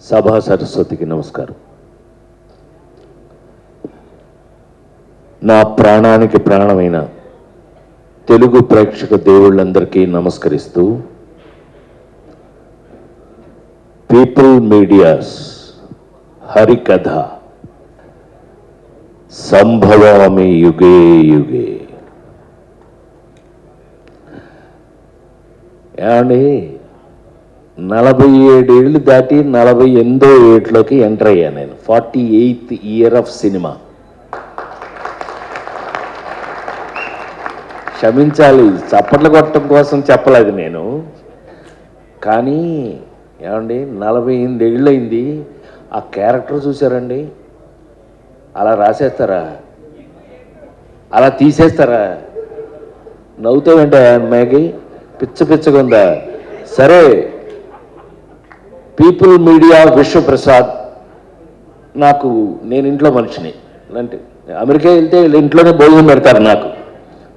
సభా సరస్వతికి నమస్కారం. నా ప్రాణానికి ప్రాణమైన తెలుగు ప్రేక్షక దేవుళ్ళందరికీ నమస్కరిస్తూ, పీపుల్ మీడియాస్ హరికథ సంభవామి యుగే యుగే. ఏమండి, 47 ఏళ్ళు దాటి 48వ ఏట్లోకి ఎంటర్ అయ్యా నేను. 48th year of cinema. క్షమించాలి, చప్పట్లు కొట్టడం కోసం చెప్పలేదు నేను. కానీ ఏమండి, 48 ఏళ్ళు అయింది. ఆ క్యారెక్టర్ చూసారండి, అలా రాసేస్తారా, అలా తీసేస్తారా? నవ్వుతావంటే అమ్మాయికి పిచ్చగా ఉందా? సరే, పీపుల్ మీడియా విశ్వప్రసాద్, నేను ఇంట్లో మనిషిని. అంటే అమెరికా వెళ్తే ఇంట్లోనే భోజనం పెడతారు నాకు,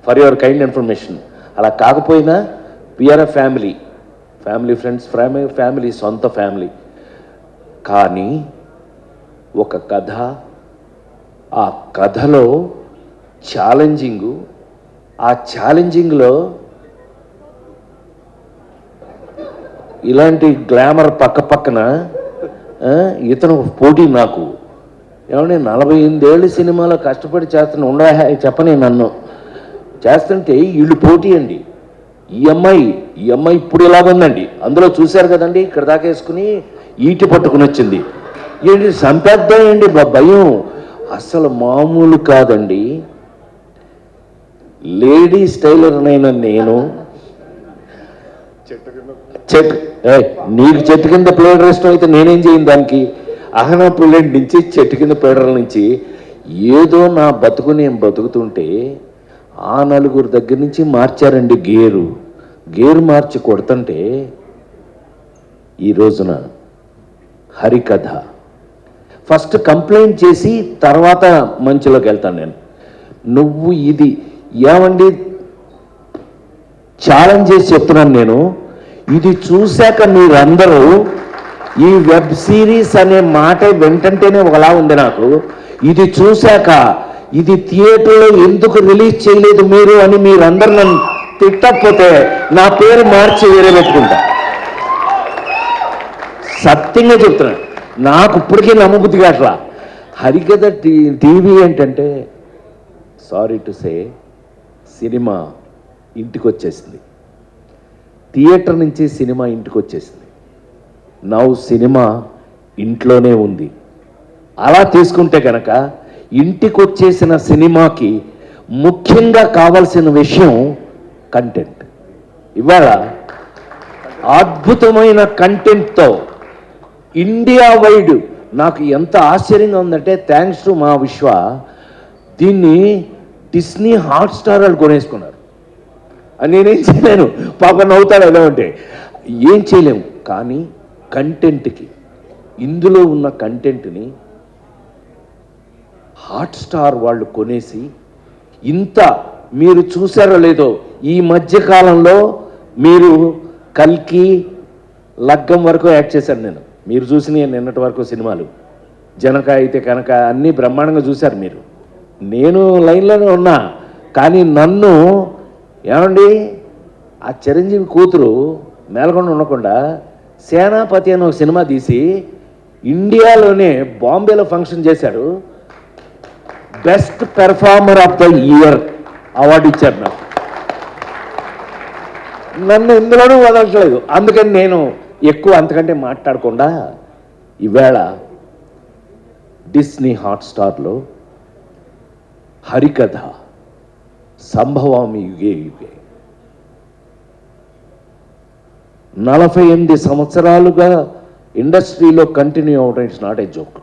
ఫర్ యువర్ కైండ్ ఇన్ఫర్మేషన్. అలా కాకపోయినా we're a family friends, family, సొంత ఫ్యామిలీ. కానీ ఒక కథ, ఆ కథలో ఆ ఛాలెంజింగ్లో ఇలాంటి గ్లామర్ పక్కన ఇతను పోటీ నాకు. ఏమంటే 48 ఏళ్ళ సినిమాలో కష్టపడి చేస్తున్నా చెప్పని నన్ను చేస్తుంటే వీళ్ళు పోటీ అండి. ఈ అమ్మాయి ఇప్పుడు ఇలాగుందండి. అందులో చూశారు కదండి, ఇక్కడ దాకా వేసుకుని ఈటి పట్టుకుని వచ్చింది. ఏంటి సంపేద్దాం ఏంటి భయం, అసలు మామూలు కాదండి. లేడీస్ టైలర్నైనా నేను నీకు చెట్టు కింద ప్లేడర్ ఇష్టం అయితే నేనేం చేయను దానికి. అహనా పుల్లెంట్ నుంచి చెట్టు కింద ప్లేడర్ల నుంచి ఏదో నా బతుకు నేను బతుకుతుంటే ఆ నలుగురు దగ్గర నుంచి మార్చారండి గేరు మార్చి కొడుతుంటే ఈ రోజున హరికథ ఫస్ట్ కంప్లైంట్ చేసి తర్వాత మంచులోకి వెళ్తాను నేను. నువ్వు ఇది ఏమండి ఛాలెంజ్ చేసి చెప్తున్నాను నేను. ఇది చూశాక మీరందరూ ఈ వెబ్ సిరీస్ అనే మాట వెంటంటేనే ఒకలా ఉంది నాకు. ఇది చూశాక ఇది థియేటర్లో ఎందుకు రిలీజ్ చేయలేదు మీరు అని మీరందరూ నన్ను తిట్టకపోతే నా పేరు మార్చి వేరే పెట్టుకుంటా. సత్యంగా చెప్తున్నాను, నాకు ఇప్పటికీ నమ్మబుద్ధిగా అట్లా. హరికథ టీవీ ఏంటంటే, సారీ టు సే, సినిమా ఇంటికి వచ్చేసింది. థియేటర్ నుంచి సినిమా ఇంటికి వచ్చేసింది. నౌ సినిమా ఇంట్లోనే ఉంది. అలా తీసుకుంటే కనుక ఇంటికి వచ్చేసిన సినిమాకి ముఖ్యంగా కావాల్సిన విషయం కంటెంట్. ఇవాళ అద్భుతమైన కంటెంట్తో ఇండియా వైడ్ నాకు ఎంత ఆశ్చర్యంగా ఉందంటే, థ్యాంక్స్ టు మా విశ్వ, దీన్ని డిస్నీ హాట్స్టార్ వాళ్ళు కొనేసుకున్నారు. నేనేం చేయలేను, పాప నవ్వుతాడు ఎలా అంటే, ఏం చేయలేము. కానీ కంటెంట్కి, ఇందులో ఉన్న కంటెంట్ని హాట్స్టార్ వాళ్ళు కొనేసి ఇంత మీరు చూసారో లేదో, ఈ మధ్యకాలంలో మీరు కల్కి, లగ్గం వరకు యాక్ట్ చేశాను నేను. మీరు చూసిన నిన్నటి వరకు సినిమాలు, జనక అయితే కనుక అన్నీ బ్రహ్మాండంగా చూశారు మీరు. నేను లైన్లోనే ఉన్నా. కానీ నన్ను ఏమండి, ఆ చిరంజీవి కూతురు మేల్కొండ ఉండకుండా సేనాపతి అని ఒక సినిమా తీసి ఇండియాలోనే బాంబేలో ఫంక్షన్ చేశాడు. Best performer of the year award ఇచ్చారు నాకు. నన్ను ఇందులోనూ వదలట్లేదు. అందుకని నేను ఎక్కువ అంతకంటే మాట్లాడకుండా ఈవేళ డిస్నీ హాట్స్టార్లో హరికథ సంభవామి యుగే యుగే. 48 సంవత్సరాలుగా ఇండస్ట్రీలో కంటిన్యూ అవడం it's not a joke.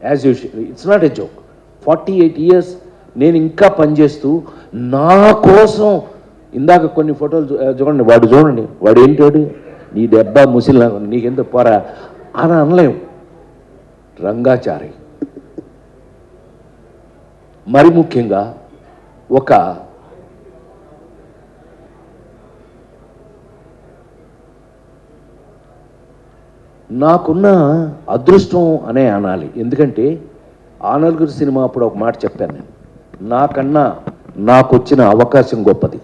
As usual it's not a joke. 48 years నేను ఇంకా పనిచేస్తూ నా కోసం. ఇందాక కొన్ని ఫోటోలు చూడండి, వాడు ఏంటోడు, నీ దెబ్బ ముసిల్ నీకెందుకు పోరా అని అనలేము. రంగాచారి, మరి ముఖ్యంగా ఒక నాకున్న అదృష్టం అనే అనాలి. ఎందుకంటే ఆ నలుగురు సినిమా అప్పుడు ఒక మాట చెప్పాను నేను, నాకన్నా నాకు వచ్చిన అవకాశం గొప్పది.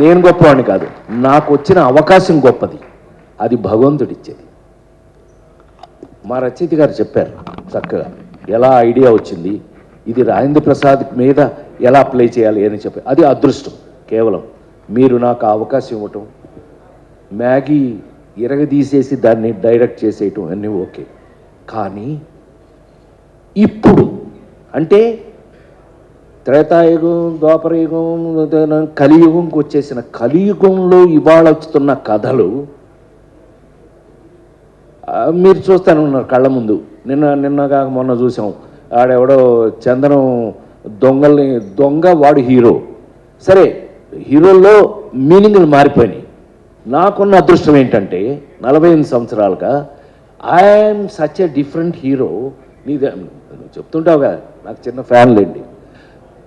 నేను గొప్పవాడిని కాదు, నాకు వచ్చిన అవకాశం గొప్పది, అది భగవంతుడిచ్చేది. మా రచయిత గారు చెప్పారు చక్కగా ఎలా ఐడియా వచ్చింది, ఇది రాజేంద్ర ప్రసాద్ మీద ఎలా ప్లే చేయాలి అని చెప్పి. అది అదృష్టం కేవలం. మీరు నాకు ఆ అవకాశం ఇవ్వటం, మ్యాగీ ఇరగదీసేసి దాన్ని డైరెక్ట్ చేసేయటం అన్నీ ఓకే. కానీ ఇప్పుడు అంటే త్రేతాయుగం, ద్వాపరయుగం, కలియుగంకి వచ్చేసిన కలియుగంలో ఇవాళ వస్తున్న కథలు మీరు చూస్తూనే ఉన్నారు కళ్ళ ముందు. నిన్నగా మొన్న చూసాం, ఆడెవడో చందనం దొంగ వాడు హీరో. సరే, హీరోల్లో మీనింగ్లు మారిపోయినాయి. నాకున్న అదృష్టం ఏంటంటే 48 సంవత్సరాలుగా I'm such a different hero. నీదే చెప్తుంటావు కదా, నాకు చిన్న ఫ్యాన్లేండి,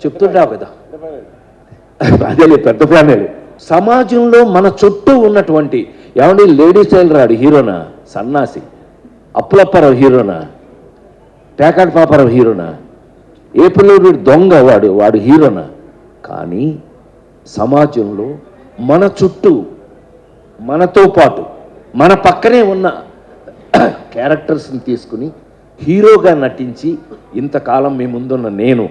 చెప్తుంటావు కదా, అదే పెద్ద ఫ్యానే. సమాజంలో మన చుట్టూ ఉన్నటువంటి ఏమండి లేడీ స్టైల్ రాడు హీరోనా, సన్నాసి అప్పులప్పారావు హీరోనా, పేకాటి పాపారావు హీరోనా, ఏప్రిల్ దొంగ వాడు హీరోనా. కానీ సమాజంలో మన చుట్టూ మనతో పాటు మన పక్కనే ఉన్న క్యారెక్టర్స్ని తీసుకుని హీరోగా నటించి ఇంతకాలం మీ ముందున్న నేను